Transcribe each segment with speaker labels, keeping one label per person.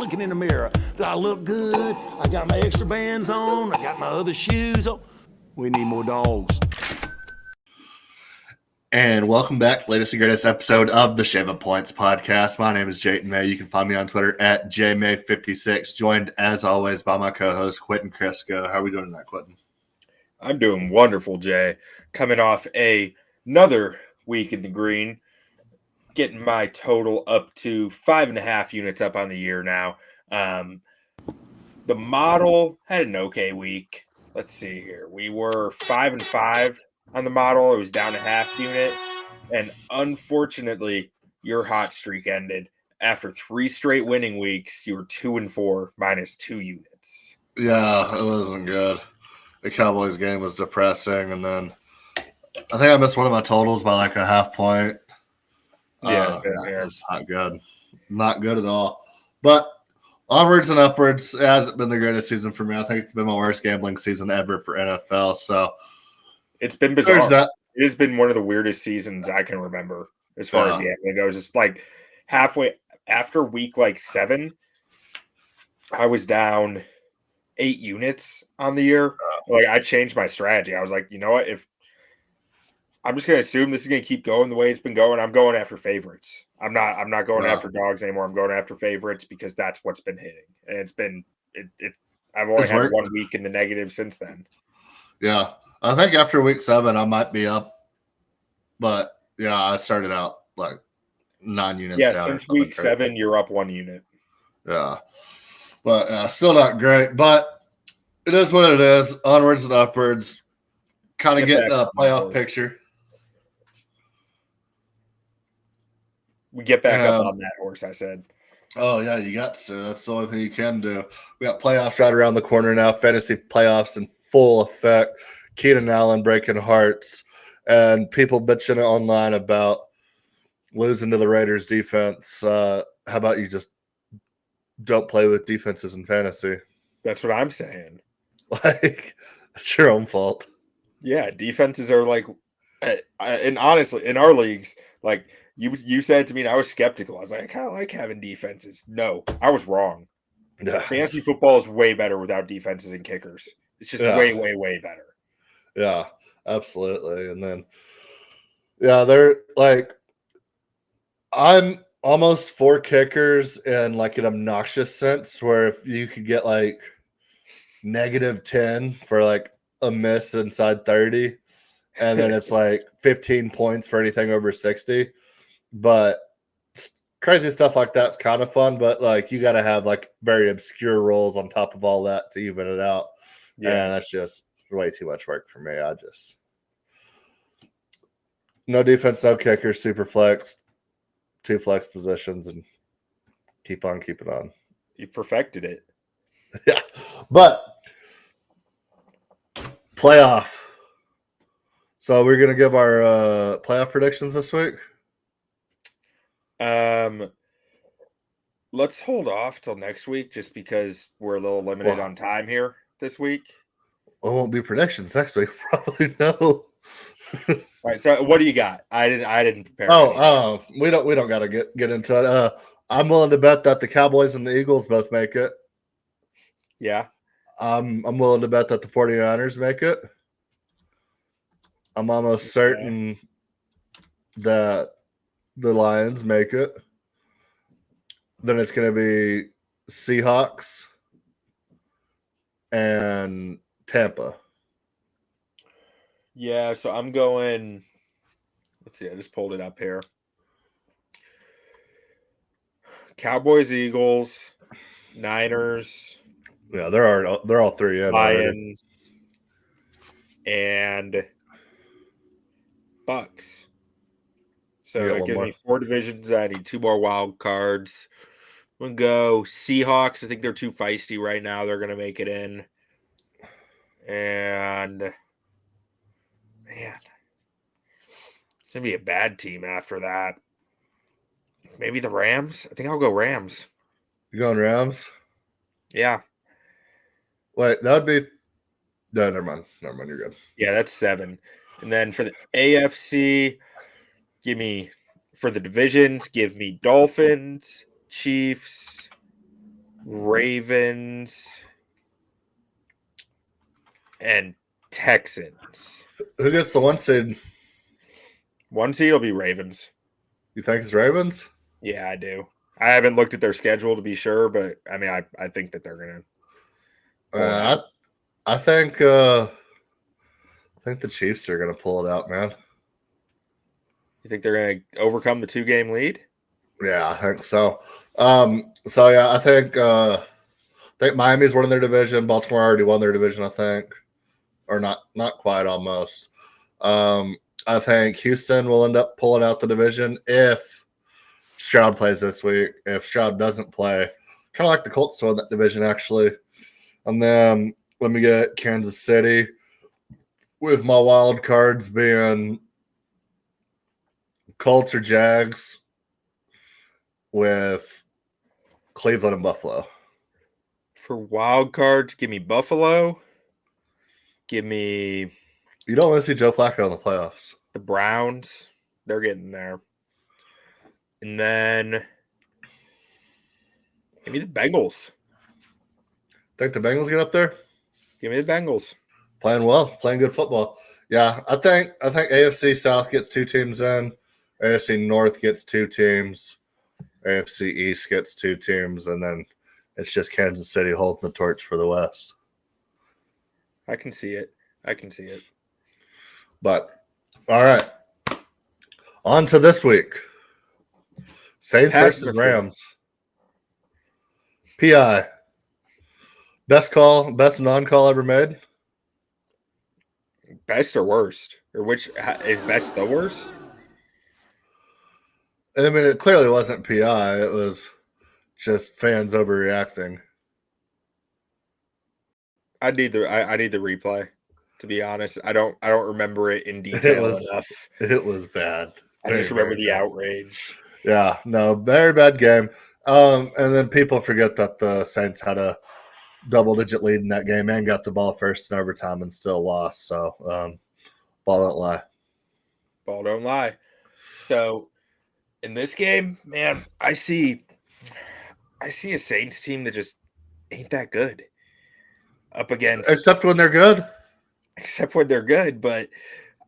Speaker 1: looking in the mirror. Do I look good? I got my extra bands on. I got my other shoes on. We need more dogs.
Speaker 2: And welcome back, latest and greatest episode of the Shave Up Points podcast. My name is Jayton May. You can find me on Twitter at JMay56, joined as always by my co-host Quentin Cresco. How are we doing tonight, Quentin?
Speaker 3: I'm doing wonderful, Jay. Coming off another week in the green, getting my total up to 5.5 units up on the year now. The model had an okay week. Let's see here. We were 5-5 on the model. It was down a half unit. And unfortunately, your hot streak ended. After 3 straight winning weeks, you were 2-4 minus 2 units.
Speaker 2: Yeah, it wasn't good. The Cowboys game was depressing. And then I think I missed one of my totals by like a half point.
Speaker 3: Yes,
Speaker 2: it's not good. Not good at all. But onwards and upwards. It hasn't been the greatest season for me. I think it's been my worst gambling season ever for NFL. So
Speaker 3: it's been bizarre. It has been one of the weirdest seasons I can remember as far as gambling goes. It's like halfway after week 7, I was down 8 units on the year. I changed my strategy. I was like, you know what? If I'm just going to assume this is going to keep going the way it's been going, I'm going after favorites. I'm not going after dogs anymore. I'm going after favorites because that's what's been hitting. And it's been I've only had 1 week in the negative since then.
Speaker 2: Yeah. I think after week 7 I might be up. But yeah, I started out like 9 units down.
Speaker 3: Yeah, since week 7 you're up 1 unit.
Speaker 2: Yeah. But still not great. But it is what it is. Onwards and upwards. Kind of getting a playoff picture.
Speaker 3: We get back up on that horse, I said.
Speaker 2: Oh, yeah, you got to. That's the only thing you can do. We got playoffs right around the corner now. Fantasy playoffs in full effect. Keenan Allen breaking hearts. And people bitching online about losing to the Raiders defense. How about you just don't play with defenses in fantasy?
Speaker 3: That's what I'm saying.
Speaker 2: It's your own fault.
Speaker 3: Yeah, defenses are and honestly, in our leagues, you said to me, and I was skeptical. I was like, I kind of like having defenses. No, I was wrong.
Speaker 2: Yeah.
Speaker 3: Fantasy football is way better without defenses and kickers. It's just way, way, way better.
Speaker 2: Yeah, absolutely. And then, they're I'm almost for kickers in an obnoxious sense where if you could get -10 for a miss inside 30, and then it's 15 points for anything over 60. But crazy stuff like that's kind of fun, but you got to have very obscure rules on top of all that to even it out. Yeah, and that's just way too much work for me. No defense, no kicker, super flex, 2 flex positions, and keep on keeping on.
Speaker 3: You perfected it.
Speaker 2: Yeah, but playoff. So we're gonna give our playoff predictions this week.
Speaker 3: Let's hold off till next week just because we're a little limited on time here this week.
Speaker 2: Well, it won't be predictions next week. Probably no.
Speaker 3: All right. So what do you got? I didn't prepare.
Speaker 2: We don't got to get into it. I'm willing to bet that the Cowboys and the Eagles both make it.
Speaker 3: Yeah.
Speaker 2: I'm willing to bet that the 49ers make it. I'm almost certain that the Lions make it. Then it's going to be Seahawks and Tampa.
Speaker 3: Yeah, so I'm going. Let's see. I just pulled it up here. Cowboys, Eagles, Niners.
Speaker 2: Yeah, they're all 3 in.
Speaker 3: Lions and Bucks. So it gives me 4 divisions. I need 2 more wild cards. I'm going to go Seahawks. I think they're too feisty right now. They're going to make it in. And, man, it's going to be a bad team after that. Maybe the Rams? I think I'll go Rams.
Speaker 2: You going Rams?
Speaker 3: Yeah.
Speaker 2: Wait, that would be – no, never mind. You're good.
Speaker 3: Yeah, that's 7. And then for the AFC, for the divisions, give me Dolphins, Chiefs, Ravens and Texans.
Speaker 2: Who gets the 1 seed?
Speaker 3: 1 seed will be Ravens.
Speaker 2: You think it's Ravens?
Speaker 3: Yeah, I do. I haven't looked at their schedule to be sure, but I mean, I think that they're gonna.
Speaker 2: I think the Chiefs are gonna pull it out, man.
Speaker 3: You think they're gonna overcome the 2-game lead?
Speaker 2: Yeah, I think so. So yeah, I think Miami's winning their division. Baltimore already won their division, I think, or not quite, almost. I think Houston will end up pulling out the division if Stroud plays this week. If Stroud doesn't play, kind of like the Colts to win that division, actually. And then let me get Kansas City with my wild cards being Colts or Jags with Cleveland and Buffalo.
Speaker 3: For wild cards, give me Buffalo. Give me.
Speaker 2: You don't want to see Joe Flacco in the playoffs.
Speaker 3: The Browns. They're getting there. And then give me the Bengals.
Speaker 2: Think the Bengals get up there?
Speaker 3: Give me the Bengals.
Speaker 2: Playing well, playing good football. Yeah, I think AFC South gets 2 teams in. AFC North gets 2 teams. AFC East gets 2 teams, and then it's just Kansas City holding the torch for the West.
Speaker 3: I can see it.
Speaker 2: But, all right. On to this week. Saints versus Rams. PI. Best non-call ever made?
Speaker 3: Best or worst? Or which is best the worst?
Speaker 2: I mean, it clearly wasn't PI. It was just fans overreacting.
Speaker 3: I need the replay. To be honest, I don't remember it in detail enough.
Speaker 2: It was bad.
Speaker 3: I just remember the outrage.
Speaker 2: Yeah, no, very bad game. And then people forget that the Saints had a double-digit lead in that game and got the ball first in overtime and still lost. So, ball don't lie.
Speaker 3: Ball don't lie. So, in this game, man, I see a Saints team that just ain't that good. Up against
Speaker 2: except when they're good.
Speaker 3: But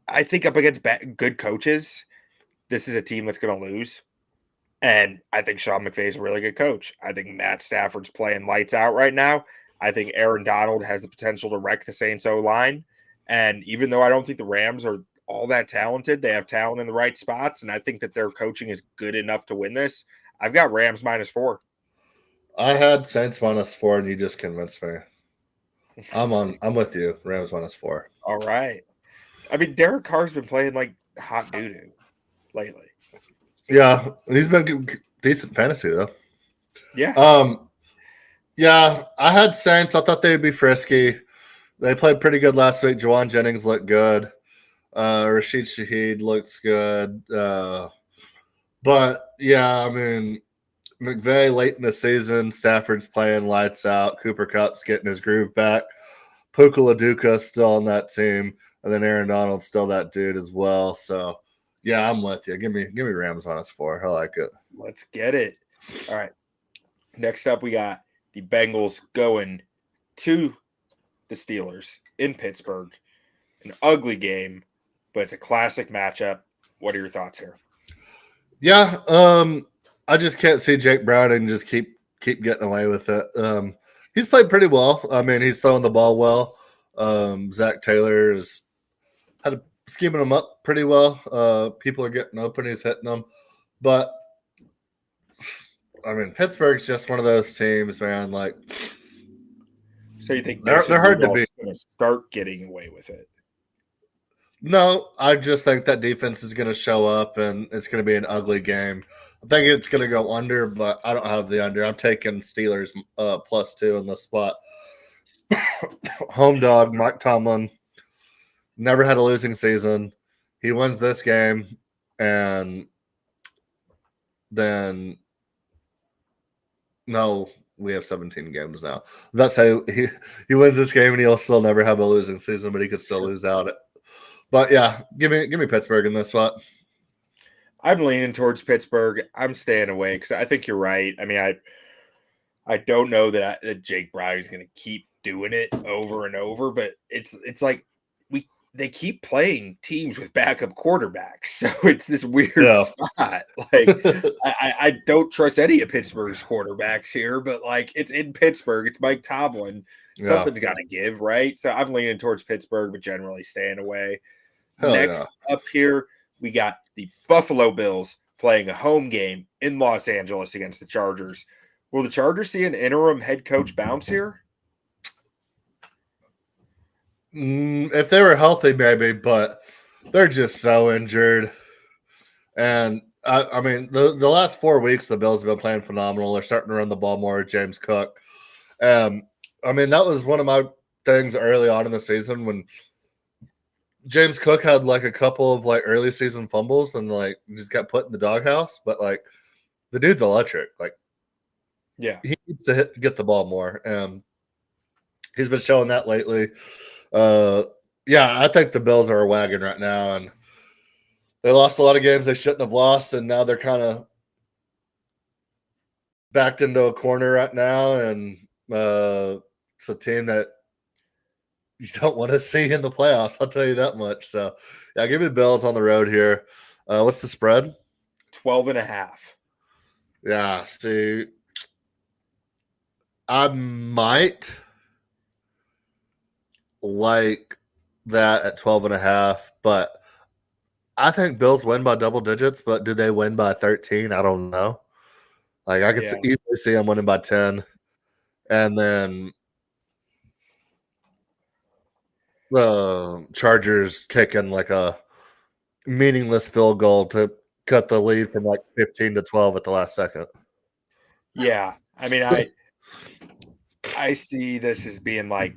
Speaker 3: I think up against good coaches, this is a team that's going to lose. And I think Sean McVay is a really good coach. I think Matt Stafford's playing lights out right now. I think Aaron Donald has the potential to wreck the Saints O-line. And even though I don't think the Rams are all that talented, they have talent in the right spots. And I think that their coaching is good enough to win this. I've got Rams -4.
Speaker 2: I had Saints -4, and you just convinced me. I'm with you. Rams -4.
Speaker 3: All right. I mean, Derek Carr's been playing like hot doo-doo lately.
Speaker 2: Yeah, he's been decent fantasy though.
Speaker 3: Yeah.
Speaker 2: Yeah, I had Saints. I thought they'd be frisky. They played pretty good last week. Juwan Jennings looked good. Rashid Shaheed looks good. But yeah, I mean, McVay late in the season, Stafford's playing lights out. Cooper Kupp's getting his groove back. Puka Laduka's still on that team, and then Aaron Donald's still that dude as well. So yeah, I'm with you. Give me Rams -4. I like it.
Speaker 3: Let's get it. All right. Next up, we got the Bengals going to the Steelers in Pittsburgh. An ugly game, but it's a classic matchup. What are your thoughts here?
Speaker 2: Yeah, I just can't see Jake Browning just keep getting away with it. He's played pretty well. I mean, he's throwing the ball well. Zach Taylor has had scheming him up pretty well. People are getting open. He's hitting them. But, I mean, Pittsburgh's just one of those teams, man. Like,
Speaker 3: so you think
Speaker 2: they're hard to beat?
Speaker 3: Going to start getting away with it?
Speaker 2: No, I just think that defense is going to show up, and it's going to be an ugly game. I think it's going to go under, but I don't have the under. I'm taking Steelers +2 in the spot. Home dog, Mike Tomlin, never had a losing season. He wins this game, and then we have 17 games now. I'm not saying he wins this game and he'll still never have a losing season, but he could still lose out. But yeah, give me Pittsburgh in this spot. I'm
Speaker 3: leaning towards Pittsburgh. I'm staying away because I think you're right. I mean, I don't know that Jake Browning is going to keep doing it over and over, but it's like they keep playing teams with backup quarterbacks, so it's this weird spot. Like I don't trust any of Pittsburgh's quarterbacks here, but like it's in Pittsburgh, it's Mike Tomlin. Something's got to give, right? So I'm leaning towards Pittsburgh, but generally staying away. Next up here, we got the Buffalo Bills playing a home game in Los Angeles against the Chargers. Will the Chargers see an interim head coach bounce here?
Speaker 2: If they were healthy, maybe, but they're just so injured. And I mean, the last 4 weeks, the Bills have been playing phenomenal. They're starting to run the ball more. James Cook. I mean, that was one of my things early on in the season when James Cook had like a couple of like early season fumbles and like just got put in the doghouse. But like the dude's electric. Like,
Speaker 3: yeah,
Speaker 2: he needs to get the ball more. And he's been showing that lately. Yeah, I think the Bills are a wagon right now, and they lost a lot of games they shouldn't have lost, and now they're kind of backed into a corner right now, and it's a team that you don't want to see in the playoffs, I'll tell you that much. So, yeah, give me the Bills on the road here. What's the spread?
Speaker 3: 12.5.
Speaker 2: Yeah, see, I might like that at 12.5, but I think Bills win by double digits, but do they win by 13? I don't know. Like, I could easily see them winning by 10, and then the Chargers kicking like a meaningless field goal to cut the lead from like 15 to 12 at the last second.
Speaker 3: Yeah, I mean, I see this as being like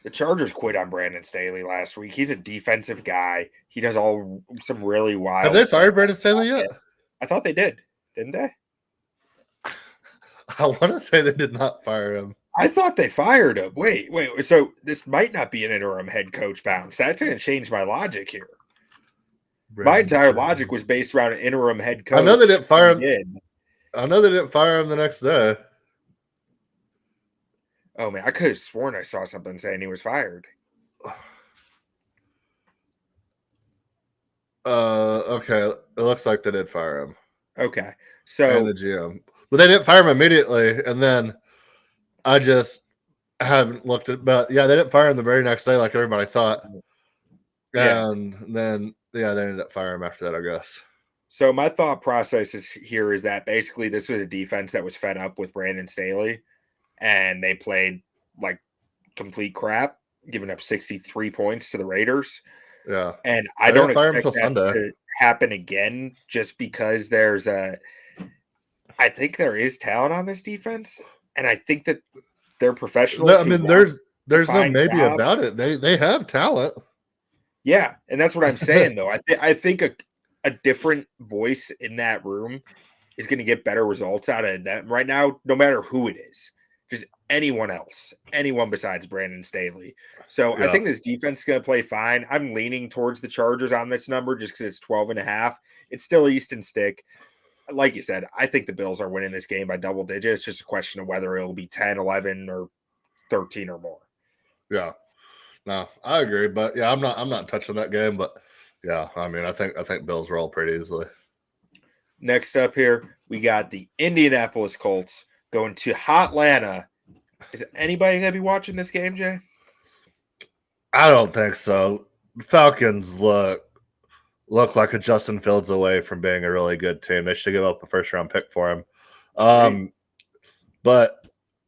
Speaker 3: the Chargers quit on Brandon Staley last week. He's a defensive guy. He does some really wild.
Speaker 2: Have they fired Brandon Staley yet?
Speaker 3: I thought they did, didn't they?
Speaker 2: I want to say they did not fire him.
Speaker 3: I thought they fired him. Wait. So this might not be an interim head coach bounce. That's going to change my logic here. My entire logic was based around an interim head coach.
Speaker 2: I know they didn't fire him. I know they didn't fire him the next day.
Speaker 3: Oh, man, I could have sworn I saw something saying he was fired.
Speaker 2: Okay. It looks like they did fire him.
Speaker 3: Okay. So
Speaker 2: and the GM. But they didn't fire him immediately, and then I just haven't looked at, but yeah, they didn't fire him the very next day like everybody thought. And then they ended up firing him after that, I guess.
Speaker 3: So my thought process is that basically this was a defense that was fed up with Brandon Staley, and they played like complete crap, giving up 63 points to the Raiders.
Speaker 2: Yeah.
Speaker 3: And I don't expect that to happen again just because I think there is talent on this defense, and I think that they're professionals.
Speaker 2: I mean, there's no maybe about it. They have talent.
Speaker 3: Yeah, and that's what I'm saying, though. I think a different voice in that room is going to get better results out of that right now, no matter who it is. Just anyone else, anyone besides Brandon Staley. So I think this defense is going to play fine. I'm leaning towards the Chargers on this number just because it's 12.5. It's still Easton Stick. Like you said, I think the Bills are winning this game by double digits. It's just a question of whether it'll be 10, 11, or 13 or more.
Speaker 2: Yeah. No, I agree. But yeah, I'm not touching that game. But yeah, I mean, I think Bills roll pretty easily.
Speaker 3: Next up here, we got the Indianapolis Colts going to Hotlanta. Is anybody going to be watching this game, Jay?
Speaker 2: I don't think so. Falcons look like a Justin Fields away from being a really good team. They should give up a first-round pick for him. But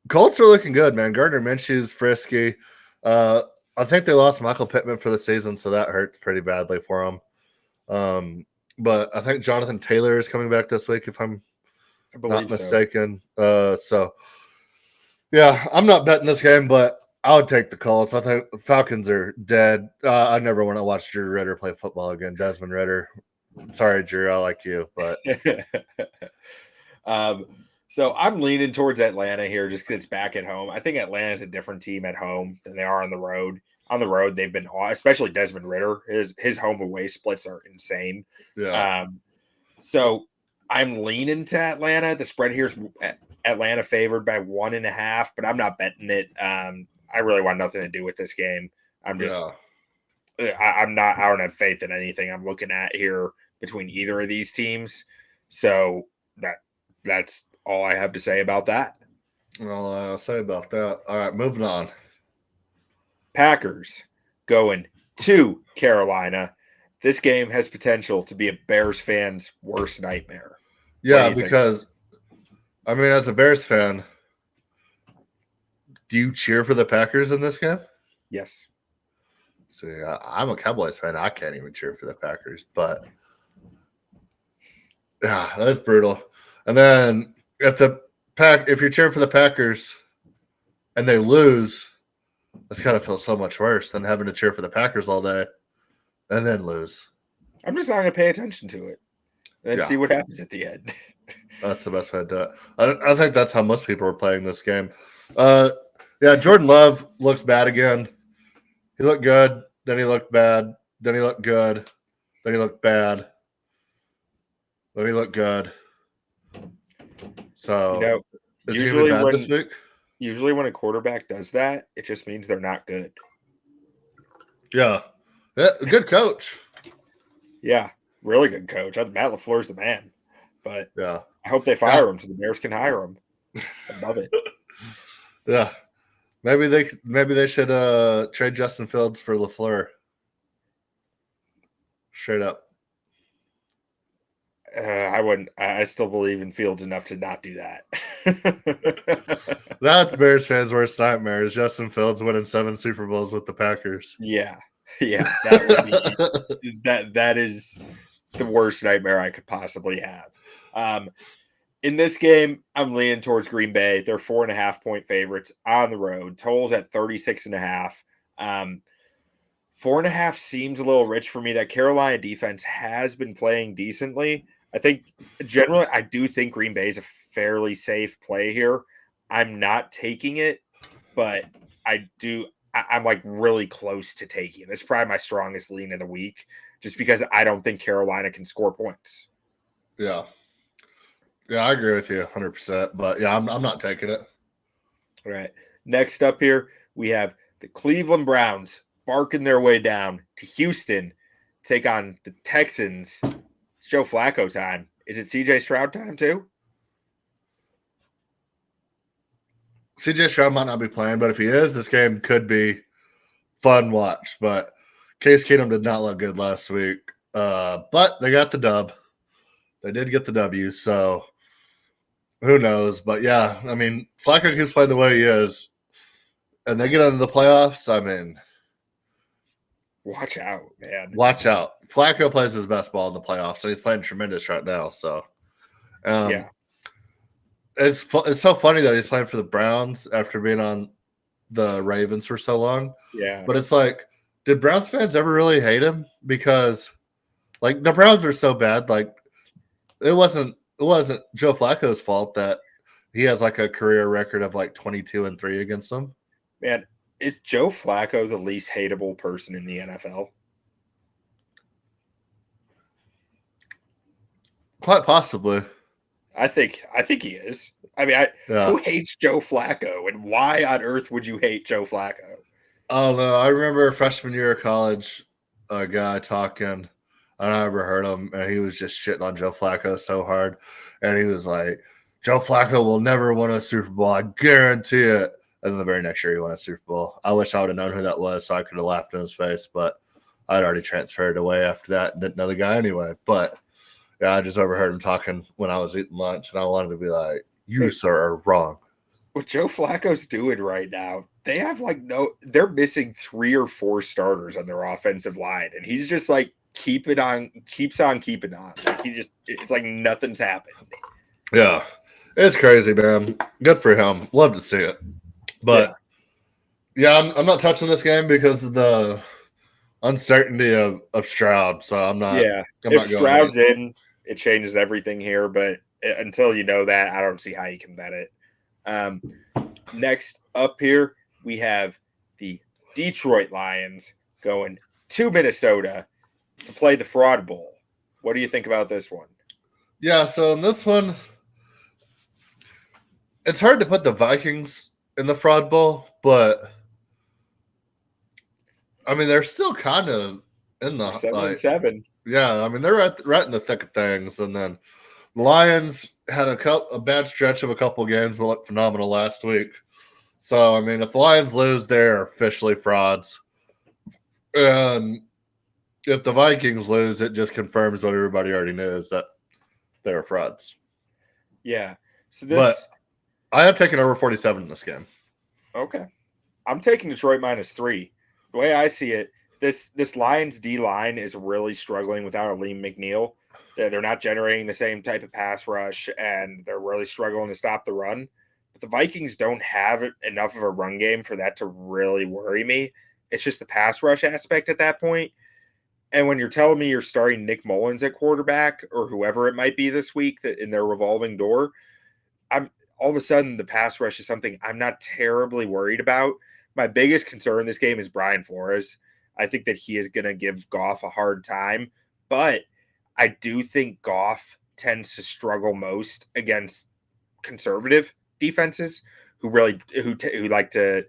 Speaker 2: Colts are looking good, man. Gardner Minshew's frisky. I think they lost Michael Pittman for the season, so that hurts pretty badly for them. But I think Jonathan Taylor is coming back this week, if I'm not mistaken. So, yeah, I'm not betting this game, but I would take the Colts. I think the Falcons are dead. I never want to watch Drew Ritter play football again. Desmond Ritter. Sorry, Drew. I like you, but
Speaker 3: so I'm leaning towards Atlanta here just because it's back at home. I think Atlanta is a different team at home than they are on the road. On the road, they've been, especially Desmond Ritter. His home away splits are insane.
Speaker 2: Yeah.
Speaker 3: So I'm leaning to Atlanta. The spread here is Atlanta favored by 1.5, but I'm not betting it. I really want nothing to do with this game. I'm just, I don't have faith in anything I'm looking at here between either of these teams. So that's all I have to say about that.
Speaker 2: Well, I'll say about that. All right, moving on.
Speaker 3: Packers going to Carolina. This game has potential to be a Bears fan's worst nightmare.
Speaker 2: Yeah, because, I mean, as a Bears fan, do you cheer for the Packers in this game?
Speaker 3: Yes.
Speaker 2: See, I'm a Cowboys fan. I can't even cheer for the Packers, but yeah, that's brutal. And then if you're cheering for the Packers and they lose, that's gotta feel so much worse than having to cheer for the Packers all day and then lose.
Speaker 3: I'm just not going to pay attention to it and see what happens at the end.
Speaker 2: That's the best way to do it. I think that's how most people are playing this game. Yeah, Jordan Love looks bad again. He looked good, then he looked bad, then he looked good, then he looked bad, then he looked good. So, is he gonna be bad this week?
Speaker 3: Usually when a quarterback does that, it just means they're not good.
Speaker 2: Yeah, good coach.
Speaker 3: Yeah, really good coach. Matt LaFleur's the man. But
Speaker 2: yeah,
Speaker 3: I hope they fire him so the Bears can hire him. I love it.
Speaker 2: Yeah. Maybe they should trade Justin Fields for LaFleur. Straight up.
Speaker 3: I wouldn't. I still believe in Fields enough to not do that.
Speaker 2: That's Bears fans' worst nightmare is Justin Fields winning 7 Super Bowls with the Packers.
Speaker 3: Yeah. That would be that is the worst nightmare I could possibly have. In this game, I'm leaning towards Green Bay. They're 4.5-point favorites on the road. Totals at 36.5. 4.5 seems a little rich for me. That Carolina defense has been playing decently. I think generally, I do think Green Bay is a fairly safe play here. I'm not taking it, but I'm like really close to taking it. It's probably my strongest lean of the week, just because I don't think Carolina can score points.
Speaker 2: Yeah. Yeah, I agree with you 100%. But yeah, I'm not taking it.
Speaker 3: All right. Next up here, we have the Cleveland Browns barking their way down to Houston, take on the Texans. It's Joe Flacco time. Is it CJ Stroud time too?
Speaker 2: CJ Stroud might not be playing, but if he is, this game could be fun watch. But Case Keenum did not look good last week. But they got the dub. They did get the W, so who knows? But yeah, I mean, Flacco keeps playing the way he is, and they get into the playoffs. I mean,
Speaker 3: watch out, man.
Speaker 2: Watch out. Flacco plays his best ball in the playoffs, and he's playing tremendous right now. So,
Speaker 3: yeah.
Speaker 2: It's so funny that he's playing for the Browns after being on the Ravens for so long.
Speaker 3: Yeah.
Speaker 2: But it's like, did Browns fans ever really hate him? Because, like, the Browns are so bad. Like, it wasn't Joe Flacco's fault that he has like a career record of like 22-3 against them.
Speaker 3: Man, is Joe Flacco the least hateable person in the NFL?
Speaker 2: Quite possibly.
Speaker 3: I think he is. I mean, who hates Joe Flacco, and why on earth would you hate Joe Flacco?
Speaker 2: Oh no, I remember freshman year of college, a guy talking. I never heard him, and he was just shitting on Joe Flacco so hard, and he was like, "Joe Flacco will never win a Super Bowl. I guarantee it." And then the very next year, he won a Super Bowl. I wish I would have known who that was, so I could have laughed in his face. But I'd already transferred away after that and didn't know the guy anyway. But yeah, I just overheard him talking when I was eating lunch, and I wanted to be like, "You, sir, are wrong."
Speaker 3: What Joe Flacco's doing right now, they have they're missing 3 or 4 starters on their offensive line, and he's just like keeps on keeping on. Like it's like nothing's happened.
Speaker 2: Yeah, it's crazy, man. Good for him. Love to see it. But yeah, I'm not touching this game because of the uncertainty of Stroud. So I'm not.
Speaker 3: Yeah, if Stroud's in, it changes everything here. But until you know that, I don't see how you can bet it. Next up here, we have the Detroit Lions going to Minnesota to play the Fraud Bowl. What do you think about this one?
Speaker 2: Yeah, so in this one, It's hard to put the Vikings in the fraud bowl, but I mean they're still kind of in the
Speaker 3: 7-7.
Speaker 2: Yeah, I mean they're right in the thick of things, and then the Lions had a bad stretch of a couple games, but looked phenomenal last week. So I mean, if the Lions lose, they're officially frauds, and if the Vikings lose, it just confirms what everybody already knows, that they're frauds.
Speaker 3: Yeah. So
Speaker 2: But I am taking over 47 in this game.
Speaker 3: Okay. I'm taking Detroit -3. The way I see it, this Lions D line is really struggling without Aleem McNeil. They're not generating the same type of pass rush, and they're really struggling to stop the run. But the Vikings don't have enough of a run game for that to really worry me. It's just the pass rush aspect at that point. And when you're telling me you're starting Nick Mullins at quarterback or whoever it might be this week that in their revolving door, I'm all of a sudden the pass rush is something I'm not terribly worried about. My biggest concern in this game is Brian Flores. I think that he is going to give Goff a hard time, but I do think Goff tends to struggle most against conservative defenses who like to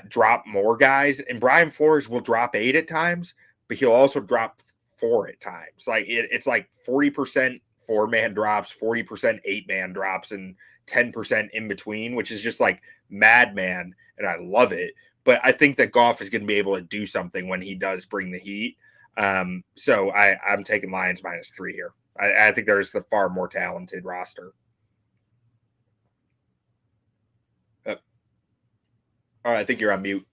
Speaker 3: drop more guys. And Brian Flores will drop 8 at times, but he'll also drop 4 at times. Like it's like 40% 4-man drops, 40% 8-man drops, and 10% in between, which is just like madman, and I love it. But I think that Goff is going to be able to do something when he does bring the heat. So I'm taking Lions -3 here. I think there's the far more talented roster. All right, I think you're on mute.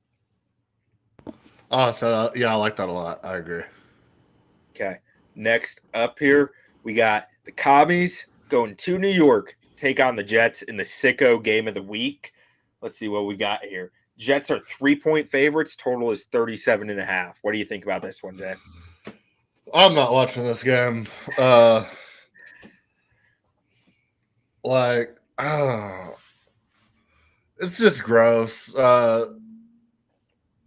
Speaker 2: Oh, so yeah, I like that a lot. I agree.
Speaker 3: Okay. Next up here, we got the Commies going to New York, take on the Jets in the sicko game of the week. Let's see what we got here. Jets are 3-point favorites. Total is 37.5. What do you think about this one, Jay?
Speaker 2: I'm not watching this game. It's just gross.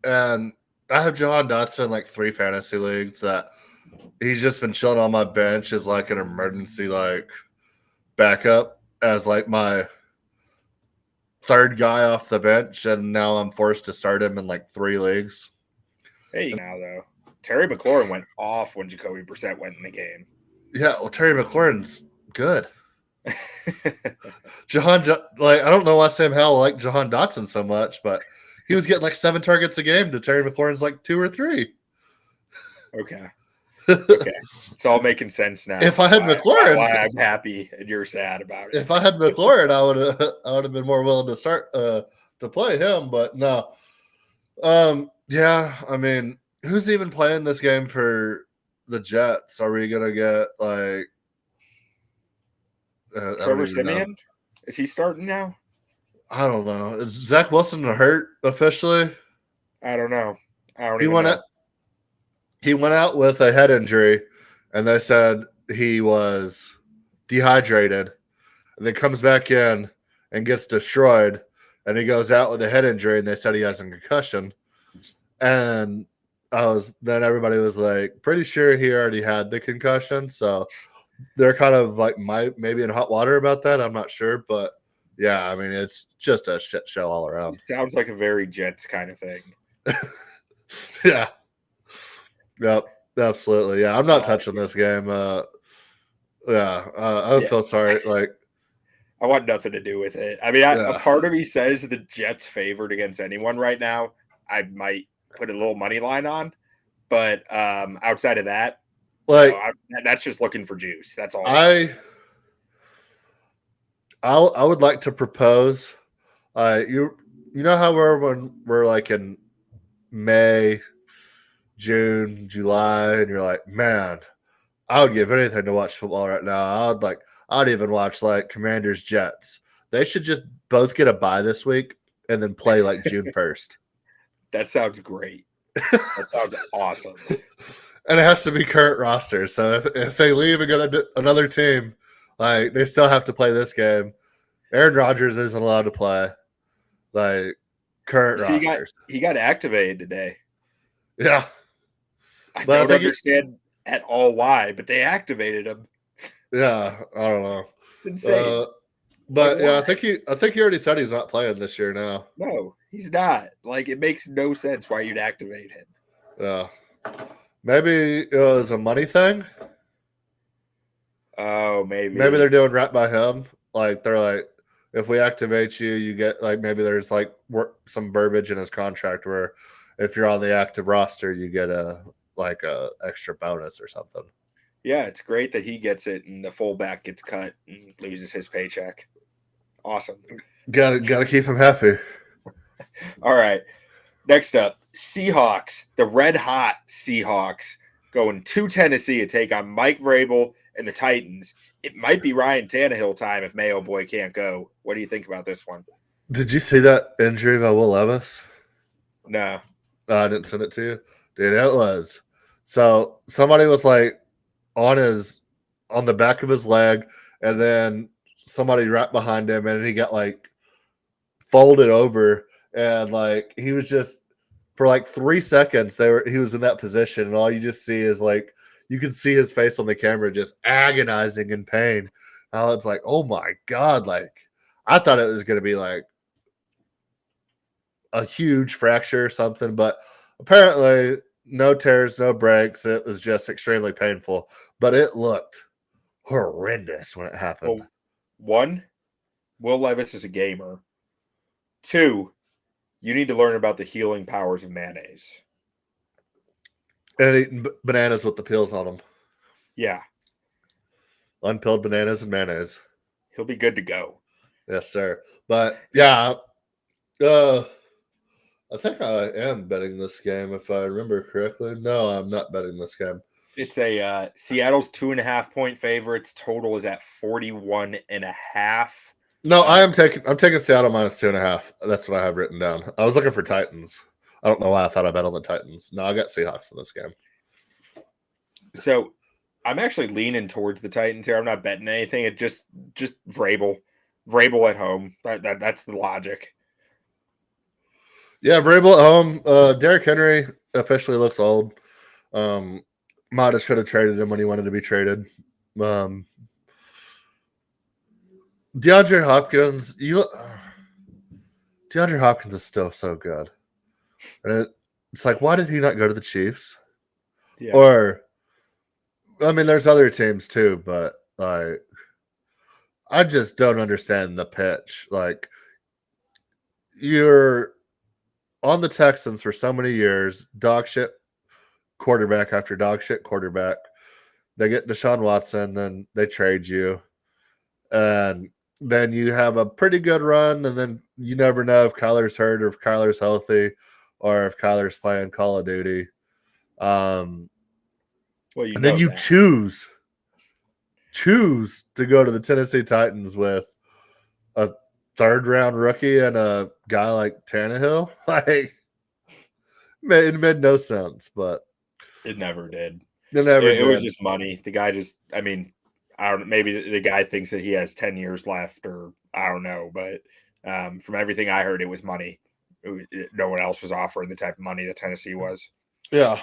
Speaker 2: And I have Jahan Dotson in like 3 fantasy leagues that he's just been chilling on my bench as like an emergency like backup as like my third guy off the bench, and now I'm forced to start him in like 3 leagues.
Speaker 3: Hey, now though, Terry McLaurin went off when Jacoby Brissett went in the game.
Speaker 2: Yeah, well, Terry McLaurin's good. I don't know why Sam Howell liked Jahan Dotson so much, but he was getting like 7 targets a game to Terry McLaurin's like 2 or 3.
Speaker 3: Okay. It's all making sense now.
Speaker 2: If I had McLaurin,
Speaker 3: why I'm happy and you're sad about it.
Speaker 2: If I had McLaurin, I would have been more willing to start to play him, but no. Yeah, I mean, who's even playing this game for the Jets? Are we gonna get like
Speaker 3: Trevor Siemian? Is he starting now?
Speaker 2: I don't know. Is Zach Wilson hurt officially?
Speaker 3: I don't know. He
Speaker 2: went out with a head injury, and they said he was dehydrated, and then comes back in and gets destroyed, and he goes out with a head injury, and they said he has a concussion. And then everybody was like, pretty sure he already had the concussion, so they're kind of like maybe in hot water about that. I'm not sure, but yeah, I mean, it's just a shit show all around.
Speaker 3: It sounds like a very Jets kind of thing.
Speaker 2: Yeah. Yep, absolutely. Yeah, I'm not touching this game. I feel sorry. Like,
Speaker 3: I want nothing to do with it. I mean, a part of me says the Jets favored against anyone right now. I might put a little money line on, but outside of that, like, that's just looking for juice. That's all.
Speaker 2: I would like to propose. You know how when we're like in May, June, July, and you're like, man, I would give anything to watch football right now. I'd even watch like Commanders Jets. They should just both get a bye this week and then play like June 1st.
Speaker 3: That sounds great. That sounds awesome.
Speaker 2: And it has to be current roster. So if they leave and go to another team, like they still have to play this game. Aaron Rodgers isn't allowed to play. Like current rosters.
Speaker 3: He got activated today.
Speaker 2: Yeah.
Speaker 3: I don't understand at all why, but they activated him.
Speaker 2: Yeah, I don't know.
Speaker 3: Insane.
Speaker 2: But
Speaker 3: Like,
Speaker 2: yeah,
Speaker 3: why?
Speaker 2: I think he already said he's not playing this year now.
Speaker 3: No, he's not. Like, it makes no sense why you'd activate him.
Speaker 2: Yeah. Maybe it was a money thing.
Speaker 3: Oh, maybe.
Speaker 2: Maybe they're doing right by him. Like they're like, if we activate you, you get like maybe there's like some verbiage in his contract where if you're on the active roster, you get a extra bonus or something.
Speaker 3: Yeah, it's great that he gets it and the fullback gets cut and loses his paycheck. Awesome.
Speaker 2: Gotta keep him happy.
Speaker 3: All right. Next up, Seahawks, the red hot Seahawks going to Tennessee to take on Mike Vrabel and the Titans. It might be Ryan Tannehill time if Mayo Boy can't go. What do you think about this one?
Speaker 2: Did you see that injury by Will Levis?
Speaker 3: No.
Speaker 2: I didn't send it to you. Dude, it was. So somebody was like on the back of his leg, and then somebody right behind him, and he got like folded over, and like he was just for like 3 seconds he was in that position, and all you just see is like you can see his face on the camera just agonizing in pain. Now it's like, oh my God, like I thought it was gonna be like a huge fracture or something, but apparently no tears, no breaks. It was just extremely painful, but it looked horrendous when it happened.
Speaker 3: Well, one, Will Levis is a gamer. Two, you need to learn about the healing powers of mayonnaise.
Speaker 2: And eating bananas with the peels on them.
Speaker 3: Yeah.
Speaker 2: Unpeeled bananas and mayonnaise.
Speaker 3: He'll be good to go.
Speaker 2: Yes, sir. But yeah, I think I am betting this game if I remember correctly. No, I'm not betting this game.
Speaker 3: It's a Seattle's 2.5-point favorites. Total is at 41.5.
Speaker 2: No, I'm taking Seattle minus 2.5. That's what I have written down. I was looking for Titans. I don't know why I thought I bet on the Titans. No, I got Seahawks in this game.
Speaker 3: So I'm actually leaning towards the Titans here. I'm not betting anything. It just Vrabel at home. That's the logic.
Speaker 2: Yeah, Vrabel at home. Derrick Henry officially looks old. Might have should have traded him when he wanted to be traded. DeAndre Hopkins, DeAndre Hopkins is still so good. And it's like, why did he not go to the Chiefs?
Speaker 3: Yeah.
Speaker 2: Or, I mean, there's other teams too, but like, I just don't understand the pitch. Like, you're on the Texans for so many years, dog shit quarterback after dog shit quarterback. They get Deshaun Watson, then they trade you. And then you have a pretty good run, and then you never know if Kyler's hurt or if Kyler's healthy or if Kyler's playing Call of Duty.
Speaker 3: Well,
Speaker 2: and then you choose to go to the Tennessee Titans with a third-round rookie and a guy like Tannehill. Like, it made no sense, but
Speaker 3: it never did.
Speaker 2: It
Speaker 3: was just money. The guy just, I mean, I don't. Maybe the guy thinks that he has 10 years left, or I don't know. But from everything I heard, it was money. No one else was offering the type of money that Tennessee was.
Speaker 2: Yeah,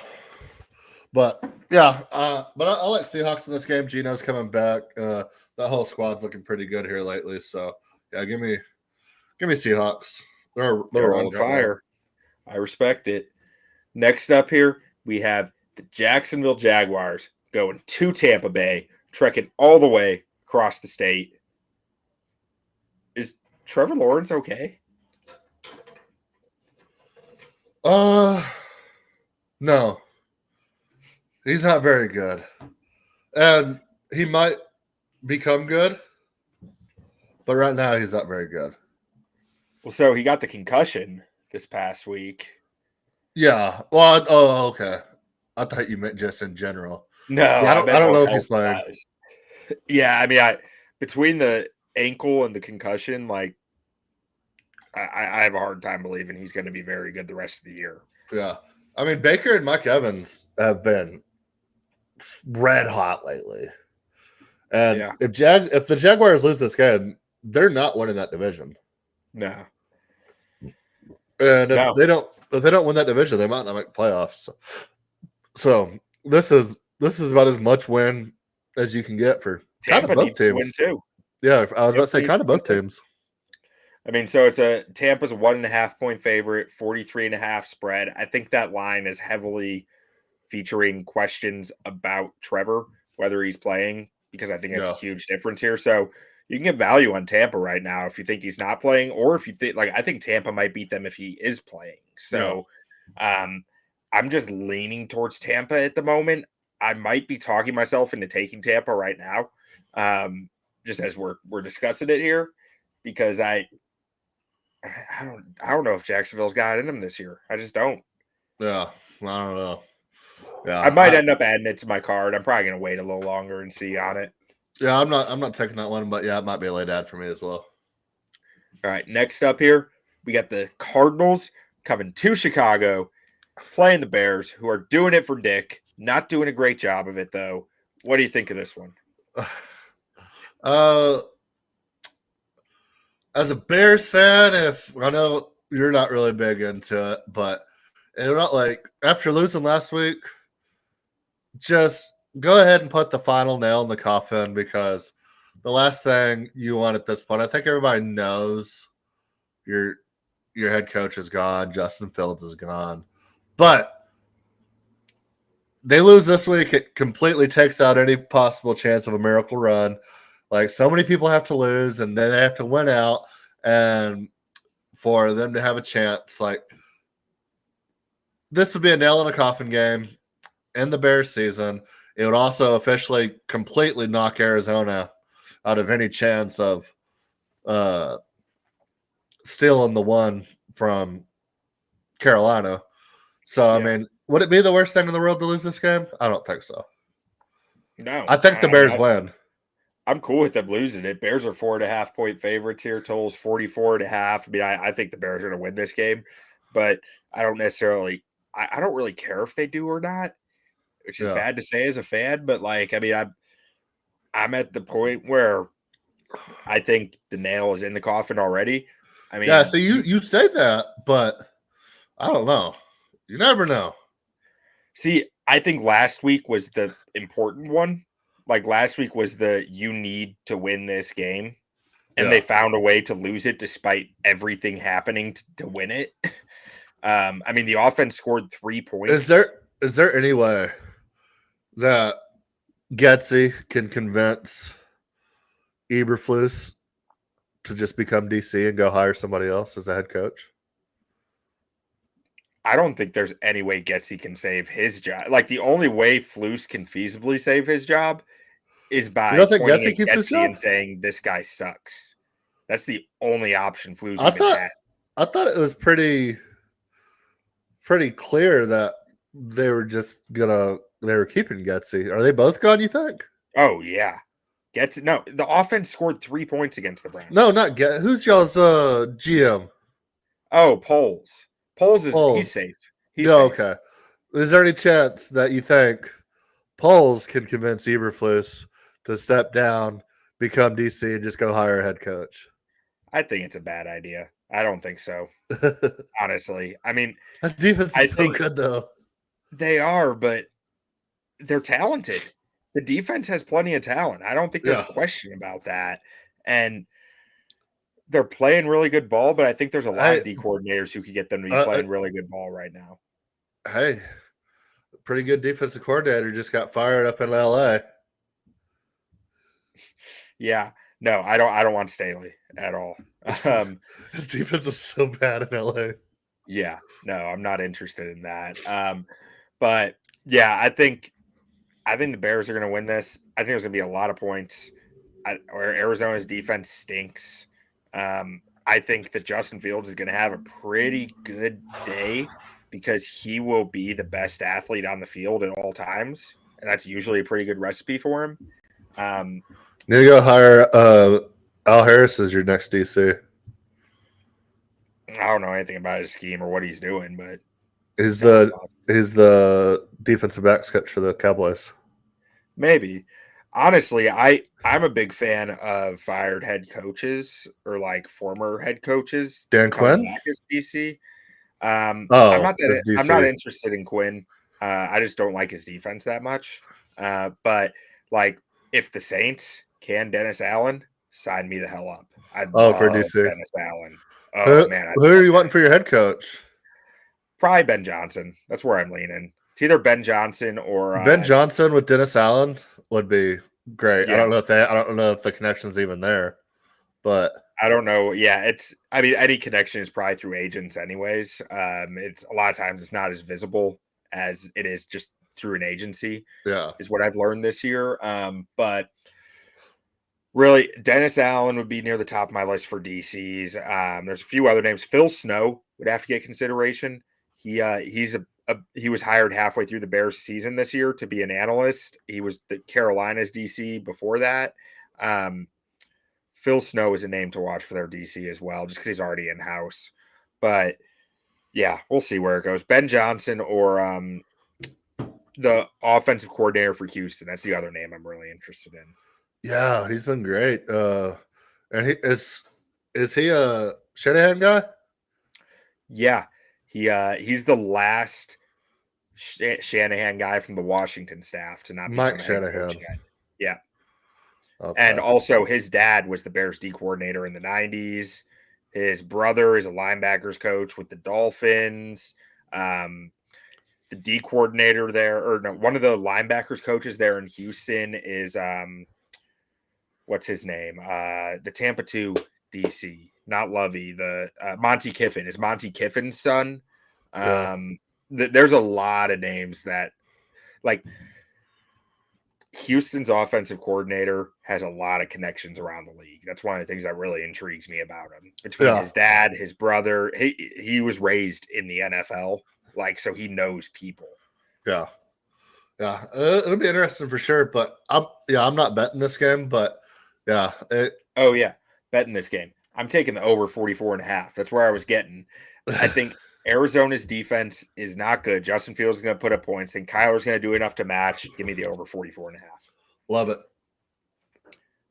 Speaker 2: but yeah, but I like Seahawks in this game. Geno's coming back. That whole squad's looking pretty good here lately. So yeah, give me Seahawks. They're
Speaker 3: on fire. I respect it. Next up here, we have the Jacksonville Jaguars going to Tampa Bay, trekking all the way across the state. Is Trevor Lawrence okay?
Speaker 2: No. He's not very good. And he might become good, but right now he's not very good.
Speaker 3: Well, so he got the concussion this past week.
Speaker 2: Yeah. Well, okay. I thought you meant just in general.
Speaker 3: No,
Speaker 2: yeah, I don't know if he's playing.
Speaker 3: Yeah, I mean, between the ankle and the concussion, like, I have a hard time believing he's going to be very good the rest of the year.
Speaker 2: Yeah. I mean, Baker and Mike Evans have been red hot lately. And if the Jaguars lose this game, they're not winning that division.
Speaker 3: No.
Speaker 2: And if they don't win that division, they might not make playoffs. So this is about as much win as you can get for
Speaker 3: Tampa
Speaker 2: kind of both
Speaker 3: needs to
Speaker 2: teams.
Speaker 3: win too.
Speaker 2: Yeah, I was about to say kind of both teams.
Speaker 3: I mean, so Tampa's a 1.5 point favorite, 43.5 spread. I think that line is heavily featuring questions about Trevor, whether he's playing, because I think that's a huge difference here. So you can get value on Tampa right now if you think he's not playing, or if you think I think Tampa might beat them if he is playing. So I'm just leaning towards Tampa at the moment. I might be talking myself into taking Tampa right now, just as we're discussing it here, because I don't know if Jacksonville's got it in them this year. I just don't.
Speaker 2: Yeah, I don't know. Yeah,
Speaker 3: I might end up adding it to my card. I'm probably gonna wait a little longer and see on it.
Speaker 2: Yeah, I'm not taking that one, but yeah, it might be a late ad for me as well.
Speaker 3: All right, next up here, we got the Cardinals coming to Chicago, playing the Bears, who are doing it for Dick. Not doing a great job of it, though. What do you think of this one?
Speaker 2: As a Bears fan, if I know you're not really big into it, but not like after losing last week, just go ahead and put the final nail in the coffin, because the last thing you want at this point, I think everybody knows your head coach is gone, Justin Fields is gone, but they lose this week, it completely takes out any possible chance of a miracle run. Like, so many people have to lose, and then they have to win out, and for them to have a chance, like, this would be a nail in a coffin game in the Bears season. It would also officially completely knock Arizona out of any chance of stealing the one from Carolina. So, I mean, would it be the worst thing in the world to lose this game? I don't think so.
Speaker 3: No.
Speaker 2: I think the Bears win.
Speaker 3: I'm cool with them losing it. Bears are 4.5 point favorites here. Total's 44.5. I mean, I think the Bears are going to win this game, but I don't necessarily – I don't really care if they do or not, which is bad to say as a fan. But, like, I mean, I'm at the point where I think the nail is in the coffin already. I mean –
Speaker 2: yeah, so you say that, but I don't know. You never know.
Speaker 3: See, I think last week was the important one. Like, last week was you need to win this game, and they found a way to lose it despite everything happening to win it. I mean, the offense scored 3 points.
Speaker 2: Is there any way that Getsy can convince Eberflus to just become DC and go hire somebody else as a head coach?
Speaker 3: I don't think there's any way Getsy can save his job. Like, the only way Flus can feasibly save his job is by
Speaker 2: you don't think Getsy keeps his job?
Speaker 3: And saying this guy sucks. That's the only option Flus had.
Speaker 2: I thought it was pretty clear that they were keeping Getsy. Are they both gone, you think?
Speaker 3: Oh yeah. No, the offense scored 3 points against the Browns.
Speaker 2: No, not Getsy. Who's y'all's GM?
Speaker 3: Oh, Poles. He's safe. He's safe.
Speaker 2: Okay. Is there any chance that you think Poles can convince Eberflus to step down, become DC, and just go hire a head coach?
Speaker 3: I think it's a bad idea. I don't think so. Honestly. I mean,
Speaker 2: that defense is so good, though.
Speaker 3: They are, but they're talented. The defense has plenty of talent. I don't think there's a question about that. And they're playing really good ball, but I think there's a lot of D coordinators who could get them to be playing really good ball right now.
Speaker 2: Hey, pretty good defensive coordinator just got fired up in LA.
Speaker 3: Yeah. No, I don't want Staley at all.
Speaker 2: His defense is so bad in LA.
Speaker 3: Yeah. No, I'm not interested in that. But yeah, I think the Bears are going to win this. I think there's going to be a lot of points. Arizona's defense stinks. I think that Justin Fields is going to have a pretty good day because he will be the best athlete on the field at all times. And that's usually a pretty good recipe for him.
Speaker 2: Need to go hire Al Harris as your next DC.
Speaker 3: I don't know anything about his scheme or what he's doing, but
Speaker 2: he's the defensive backs coach for the Cowboys.
Speaker 3: Maybe. Honestly, I'm a big fan of fired head coaches or like former head coaches.
Speaker 2: Dan Quinn
Speaker 3: as DC.
Speaker 2: I'm
Speaker 3: not interested in Quinn. I just don't like his defense that much. But like, if the Saints can Dennis Allen sign me the hell up. I
Speaker 2: for
Speaker 3: love
Speaker 2: DC.
Speaker 3: Dennis Allen. Oh man,
Speaker 2: who are you wanting for your head coach?
Speaker 3: Probably Ben Johnson. That's where I'm leaning. It's either Ben Johnson or
Speaker 2: Ben Johnson with Dennis Allen would be great.
Speaker 3: Yeah.
Speaker 2: I don't know if the connection's even there, but
Speaker 3: I don't know. Yeah, any connection is probably through agents anyways. It's a lot of times it's not as visible as it is just through an agency.
Speaker 2: Yeah.
Speaker 3: Is what I've learned this year. But really, Dennis Allen would be near the top of my list for DCs. There's a few other names. Phil Snow would have to get consideration. He was hired halfway through the Bears season this year to be an analyst. He was the Carolina's DC before that. Phil Snow is a name to watch for their DC as well, just because he's already in-house. But, yeah, we'll see where it goes. Ben Johnson or the offensive coordinator for Houston. That's the other name I'm really interested in.
Speaker 2: Yeah, he's been great. And is he a Shanahan guy?
Speaker 3: Yeah, he's the last Shanahan guy from the Washington staff to not be
Speaker 2: Mike Shanahan.
Speaker 3: Yeah.
Speaker 2: Okay.
Speaker 3: And also his dad was the Bears D coordinator in the 90s. His brother is a linebackers coach with the Dolphins. The D coordinator there, or no, one of the linebackers coaches there in Houston is what's his name? The Tampa 2 DC, not Lovey, the Monty Kiffin. Is Monty Kiffin's son. There's a lot of names that, like, Houston's offensive coordinator has a lot of connections around the league. That's one of the things that really intrigues me about him. Between his dad, his brother, he was raised in the NFL, like, so he knows people.
Speaker 2: Yeah. It'll be interesting for sure. But I'm not betting this game, but yeah.
Speaker 3: Betting this game. I'm taking the over 44.5. That's where I was getting. I think Arizona's defense is not good. Justin Fields is going to put up points. I think Kyler's going to do enough to match. Give me the over 44.5.
Speaker 2: Love it.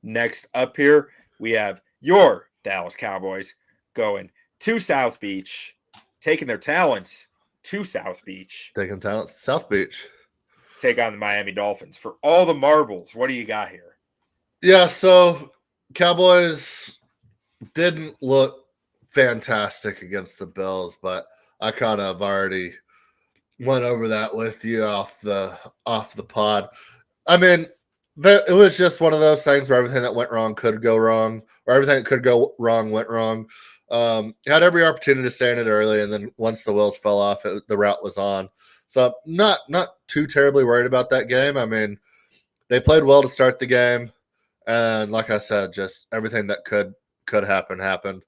Speaker 3: Next up here, we have your Dallas Cowboys going to South Beach, taking their talents to South Beach.
Speaker 2: Taking talents to South Beach.
Speaker 3: Take on the Miami Dolphins. For all the marbles, what do you got here?
Speaker 2: Yeah, so Cowboys didn't look fantastic against the Bills, but I kind of already went over that with you off the pod. I mean, it was just one of those things where everything that went wrong could go wrong, or everything that could go wrong went wrong. Had every opportunity to stay in it early, and then once the wheels fell off, the route was on. So not too terribly worried about that game. I mean, they played well to start the game, and like I said, just everything that could happen happened.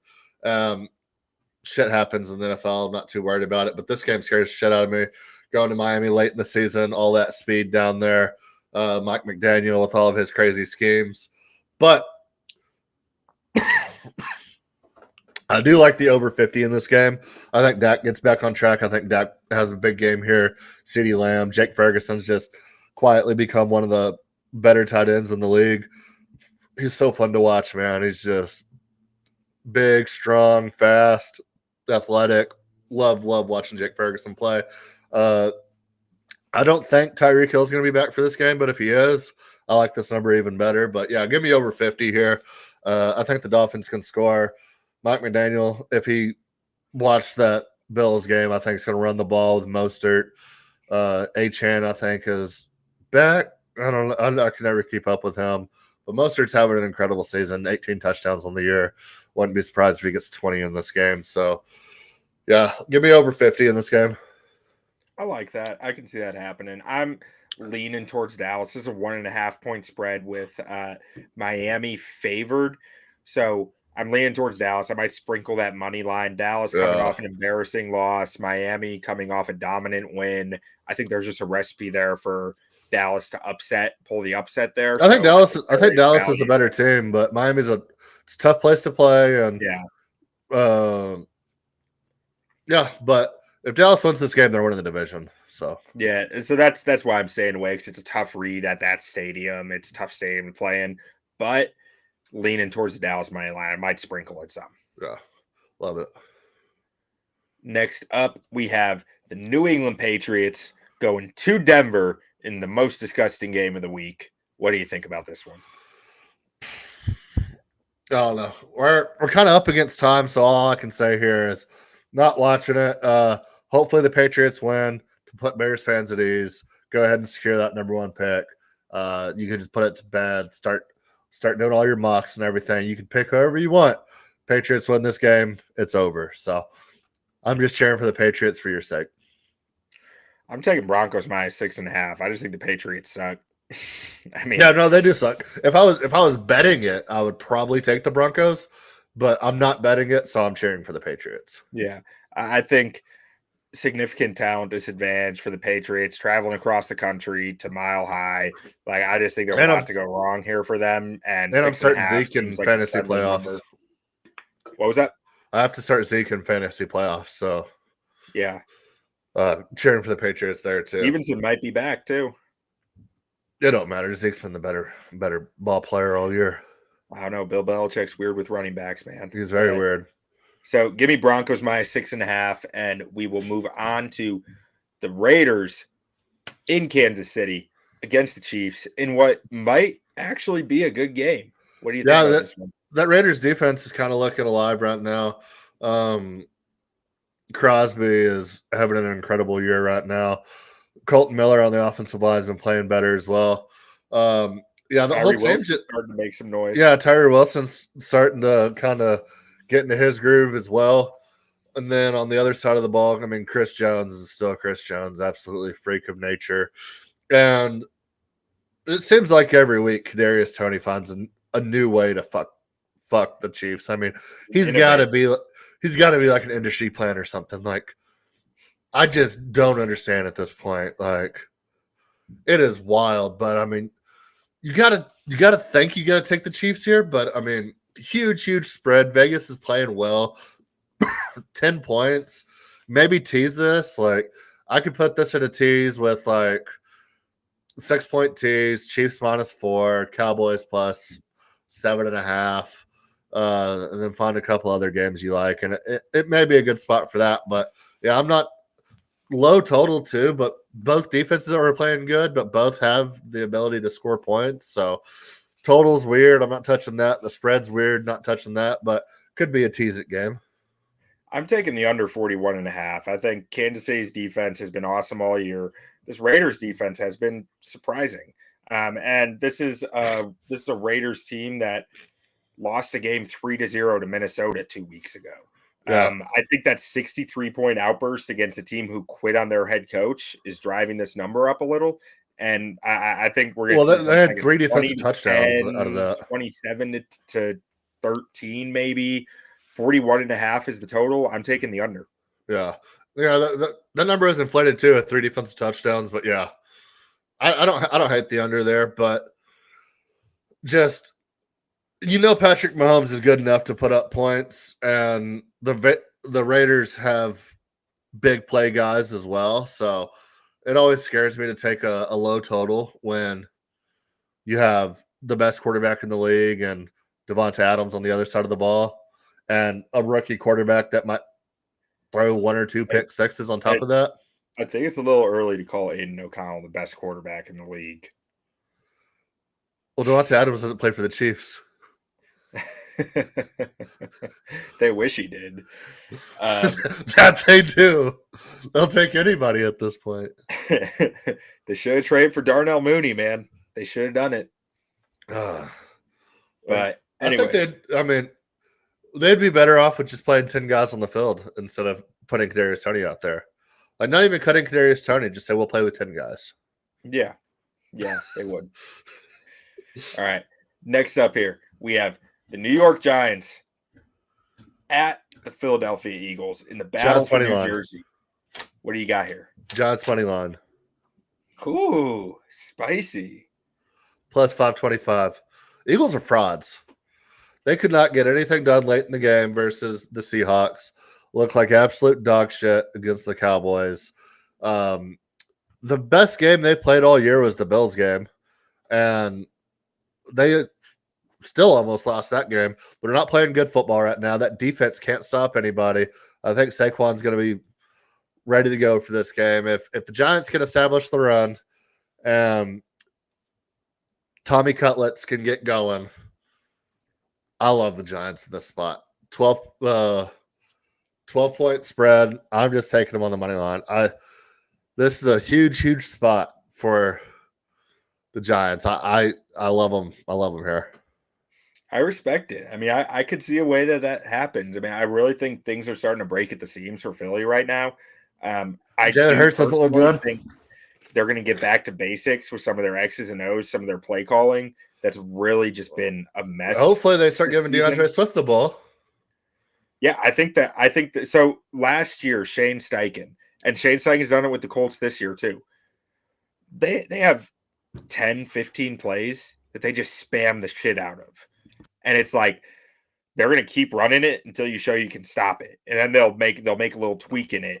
Speaker 2: Shit happens in the NFL. I'm not too worried about it, but this game scares the shit out of me. Going to Miami late in the season, all that speed down there. Mike McDaniel with all of his crazy schemes. But I do like the over 50 in this game. I think Dak gets back on track. I think Dak has a big game here. CeeDee Lamb, Jake Ferguson's just quietly become one of the better tight ends in the league. He's so fun to watch, man. He's just big, strong, fast, athletic. Love watching Jake Ferguson play. I don't think Tyreek Hill's going to be back for this game, but if he is, I like this number even better. But yeah, give me over 50 here. I think the Dolphins can score. Mike McDaniel, if he watched that Bills game, I think he's going to run the ball with Mostert. Achane, I think, is back. I don't know. I can never keep up with him. But Mostert's having an incredible season, 18 touchdowns on the year. Wouldn't be surprised if he gets 20 in this game. So, yeah, give me over 50 in this game.
Speaker 3: I like that. I can see that happening. I'm leaning towards Dallas. This is a 1.5 point spread with Miami favored. So I'm leaning towards Dallas. I might sprinkle that money line. Dallas coming off an embarrassing loss. Miami coming off a dominant win. I think there's just a recipe there for Dallas to pull the upset there.
Speaker 2: I think Dallas is the better team, but Miami's it's a tough place to play. And but if Dallas wins this game, they're winning the division. So
Speaker 3: that's why I'm staying away, because it's a tough read at that stadium. It's a tough stadium to play in, but leaning towards the Dallas money line, I might sprinkle it some.
Speaker 2: Yeah, love it.
Speaker 3: Next up, we have the New England Patriots going to Denver in the most disgusting game of the week. What do you think about this one?
Speaker 2: Oh no, we're kind of up against time, so all I can say here is not watching it. Hopefully the Patriots win to put Bears fans at ease. Go ahead and secure that number 1 pick. You can just put it to bed. Start doing all your mocks and everything. You can pick whoever you want. Patriots win this game, it's over. So I'm just cheering for the Patriots for your sake.
Speaker 3: I'm taking Broncos minus 6.5. I just think the Patriots suck. I mean,
Speaker 2: yeah, no, they do suck. If I was betting it, I would probably take the Broncos, but I'm not betting it, so I'm cheering for the Patriots.
Speaker 3: Yeah, I think significant talent disadvantage for the Patriots traveling across the country to Mile High. Like, I just think there's a lot to go wrong here for them. And
Speaker 2: I'm starting Zeke in fantasy playoffs.
Speaker 3: Number. What was that?
Speaker 2: I have to start Zeke in fantasy playoffs. So
Speaker 3: yeah,
Speaker 2: cheering for the Patriots there too.
Speaker 3: Stevenson might be back too.
Speaker 2: It don't matter. Zeke's been the better ball player all year.
Speaker 3: I don't know. Bill Belichick's weird with running backs, man.
Speaker 2: He's very weird.
Speaker 3: So give me Broncos minus 6.5, and we will move on to the Raiders in Kansas City against the Chiefs in what might actually be a good game. What do you think about this one?
Speaker 2: That Raiders defense is kind of looking alive right now. Crosby is having an incredible year right now. Colton Miller on the offensive line has been playing better as well. The whole team's just
Speaker 3: starting to make some noise.
Speaker 2: Yeah, Tyree Wilson's starting to kind of get into his groove as well. And then on the other side of the ball, I mean, Chris Jones is still Chris Jones, absolutely freak of nature. And it seems like every week Kadarius Toney finds a new way to fuck the Chiefs. I mean, he's got to be like an industry plan or something. Like, I just don't understand at this point. Like, it is wild, but I mean, you gotta think you gotta take the Chiefs here. But I mean, huge spread. Vegas is playing well. 10 points. Maybe tease this. Like, I could put this in a tease with like 6-point tease, Chiefs -4, Cowboys plus 7.5. And then find a couple other games you like. And it may be a good spot for that. But yeah, I'm not low total too, but both defenses are playing good, but both have the ability to score points. So total's weird. I'm not touching that. The spread's weird. Not touching that, but could be a tease it game.
Speaker 3: I'm taking the under 41.5. I think Kansas City's defense has been awesome all year. This Raiders defense has been surprising. And this is a Raiders team that lost a game 3-0 to Minnesota 2 weeks ago. Yeah. I think that 63-point outburst against a team who quit on their head coach is driving this number up a little. And I think we're going to
Speaker 2: see they had 3 defensive touchdowns out of that.
Speaker 3: 27 to 13, maybe. 41.5 is the total. I'm taking the under.
Speaker 2: Yeah. That number is inflated too at 3 defensive touchdowns, but yeah. I don't hate the under there, but just Patrick Mahomes is good enough to put up points, and the Raiders have big play guys as well. So it always scares me to take a low total when you have the best quarterback in the league and Devonta Adams on the other side of the ball and a rookie quarterback that might throw 1 or 2 pick sixes on top of that.
Speaker 3: I think it's a little early to call Aiden O'Connell the best quarterback in the league.
Speaker 2: Well, Devonta Adams doesn't play for the Chiefs.
Speaker 3: They wish he did.
Speaker 2: That they do. They'll take anybody at this point.
Speaker 3: They should have traded for Darnell Mooney, man. They should have done it. But anyway,
Speaker 2: they'd be better off with just playing 10 guys on the field instead of putting Kadarius Toney out there. Like, not even cutting Kadarius Toney, just say we'll play with 10 guys.
Speaker 3: Yeah, they would. All right. Next up here, we have the New York Giants at the Philadelphia Eagles in the battle for New Jersey. What do you got here?
Speaker 2: Giants money line.
Speaker 3: Ooh, spicy.
Speaker 2: Plus 525. Eagles are frauds. They could not get anything done late in the game versus the Seahawks. Look like absolute dog shit against the Cowboys. The best game they played all year was the Bills game. And they still almost lost that game. They're not playing good football right now. That defense can't stop anybody. I think Saquon's going to be ready to go for this game. If the Giants can establish the run, Tommy Cutlets can get going, I love the Giants in this spot. 12-point spread. I'm just taking them on the money line. This is a huge spot for the Giants. I love them. I love them here.
Speaker 3: I respect it. I mean, I could see a way that happens. I mean, I really think things are starting to break at the seams for Philly right now.
Speaker 2: Jalen Hurts doesn't look good.
Speaker 3: Think they're going to get back to basics with some of their X's and O's, some of their play calling. That's really just been a mess.
Speaker 2: Hopefully, they start giving DeAndre Swift the ball.
Speaker 3: Yeah, I think that. So last year, Shane Steichen's done it with the Colts this year too. They have 10, 15 plays that they just spam the shit out of. And it's like they're going to keep running it until you show you can stop it. And then they'll make a little tweak in it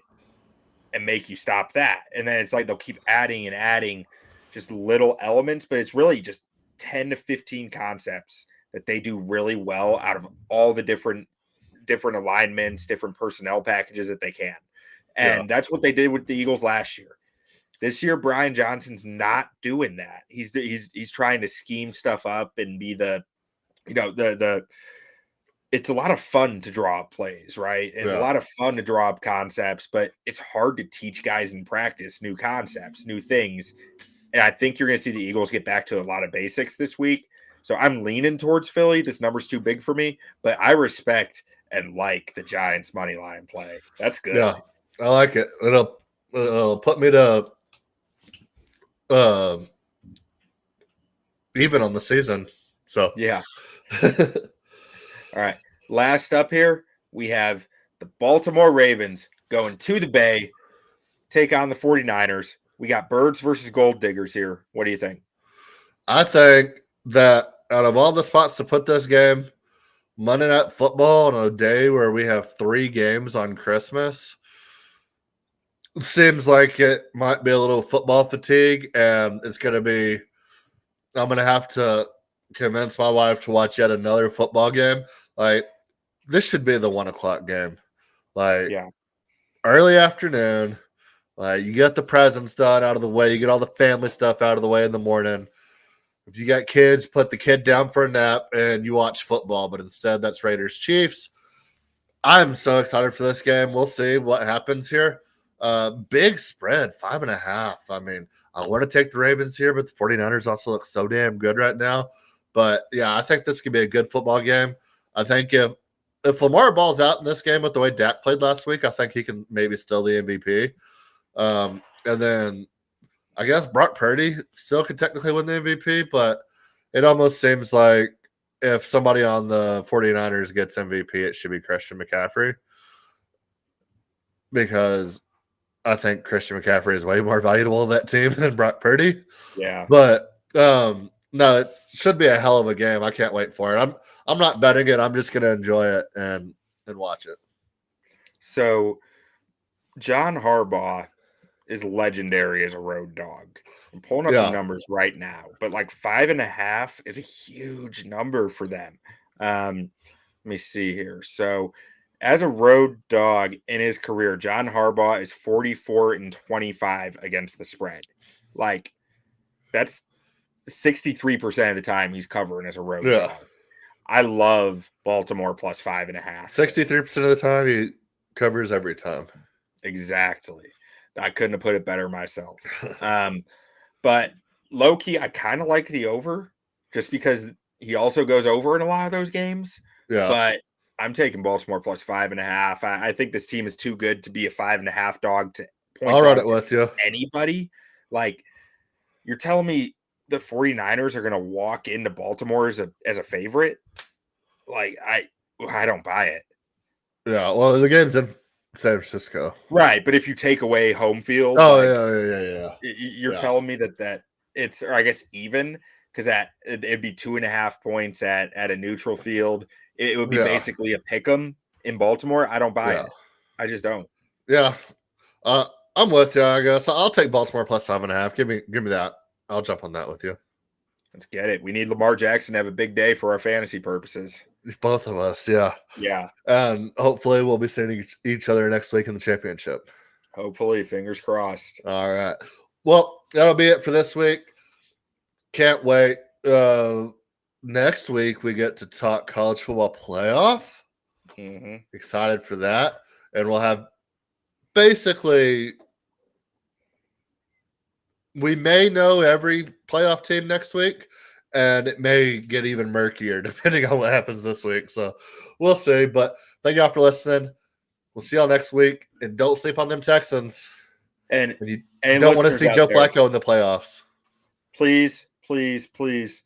Speaker 3: and make you stop that. And then it's like they'll keep adding and adding just little elements, but it's really just 10 to 15 concepts that they do really well out of all the different alignments, different personnel packages that they can. And that's what they did with the Eagles last year. This year, Brian Johnson's not doing that. He's trying to scheme stuff up and be it's a lot of fun to draw up plays, right? It's a lot of fun to draw up concepts, but it's hard to teach guys in practice new concepts, new things. And I think you're going to see the Eagles get back to a lot of basics this week. So I'm leaning towards Philly. This number's too big for me, but I respect and like the Giants money line play. That's good.
Speaker 2: Yeah, I like it. It'll put me to even on the season. So
Speaker 3: yeah. All right. Last up here, we have the Baltimore Ravens going to the Bay, take on the 49ers. We got birds versus gold diggers here. What do you think?
Speaker 2: I think that out of all the spots to put this game, Monday Night Football on a day where we have 3 games on Christmas, seems like it might be a little football fatigue, and it's going to be – I'm going to have to convince my wife to watch yet another football game. Like, this should be the 1 o'clock game. Like, early afternoon. Like, you get the presents done out of the way. You get all the family stuff out of the way in the morning. If you got kids, put the kid down for a nap and you watch football. But instead, that's Raiders Chiefs. I'm so excited for this game. We'll see what happens here. Big spread, 5.5. I mean, I want to take the Ravens here, but the 49ers also look so damn good right now. But, yeah, I think this could be a good football game. I think if Lamar balls out in this game with the way Dak played last week, I think he can maybe steal the MVP. And then I guess Brock Purdy still could technically win the MVP, but it almost seems like if somebody on the 49ers gets MVP, it should be Christian McCaffrey, because I think Christian McCaffrey is way more valuable to that team than Brock Purdy.
Speaker 3: Yeah.
Speaker 2: But no, it should be a hell of a game. I can't wait for it. I'm not betting it. I'm just going to enjoy it and watch it.
Speaker 3: So John Harbaugh is legendary as a road dog. I'm pulling up the numbers right now, but like 5.5 is a huge number for them. Let me see here. So as a road dog in his career, John Harbaugh is 44-25 against the spread. Like, that's 63% of the time he's covering as a road dog. I love Baltimore plus 5.5.
Speaker 2: 63% of the time he covers every time.
Speaker 3: Exactly. I couldn't have put it better myself. But low-key, I kind of like the over just because he also goes over in a lot of those games.
Speaker 2: Yeah.
Speaker 3: But I'm taking Baltimore plus 5.5. I think this team is too good to be a 5.5 dog to point.
Speaker 2: I'll run it with you.
Speaker 3: Anybody. Like, you're telling me the 49ers are going to walk into Baltimore as a favorite? Like, I don't buy it.
Speaker 2: Yeah, well, the game's in San Francisco.
Speaker 3: Right, but if you take away home field,
Speaker 2: yeah.
Speaker 3: You're telling me that it's, or I guess even, because it'd be 2.5 points at a neutral field. It would be basically a pick 'em in Baltimore. I don't buy it. I just don't.
Speaker 2: Yeah, I'm with you. I guess I'll take Baltimore plus 5.5. Give me that. I'll jump on that with you.
Speaker 3: Let's get it. We need Lamar Jackson to have a big day for our fantasy purposes.
Speaker 2: Both of us, yeah.
Speaker 3: Yeah.
Speaker 2: And hopefully we'll be seeing each other next week in the championship.
Speaker 3: Hopefully, fingers crossed.
Speaker 2: All right. Well, that'll be it for this week. Can't wait. The next week we get to talk college football playoff.
Speaker 3: Mm-hmm.
Speaker 2: Excited for that. And we'll have basically, we may know every playoff team next week, and it may get even murkier depending on what happens this week. So we'll see. But thank y'all for listening. We'll see y'all next week. And don't sleep on them Texans.
Speaker 3: And
Speaker 2: you don't want to see Joe Flacco in the playoffs.
Speaker 3: Please, please, please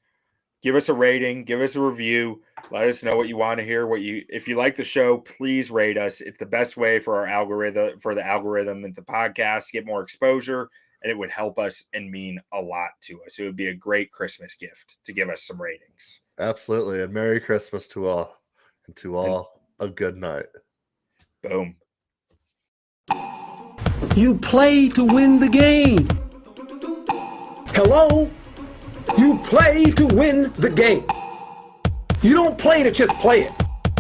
Speaker 3: give us a rating, give us a review. Let us know what you want to hear. If you like the show, please rate us. It's the best way for our algorithm, for the algorithm and the podcast, get more exposure, and it would help us and mean a lot to us. It would be a great Christmas gift to give us some ratings.
Speaker 2: Absolutely. And Merry Christmas to all. And to all, a good night.
Speaker 3: Boom.
Speaker 1: You play to win the game. Hello? You play to win the game. You don't play to just play it.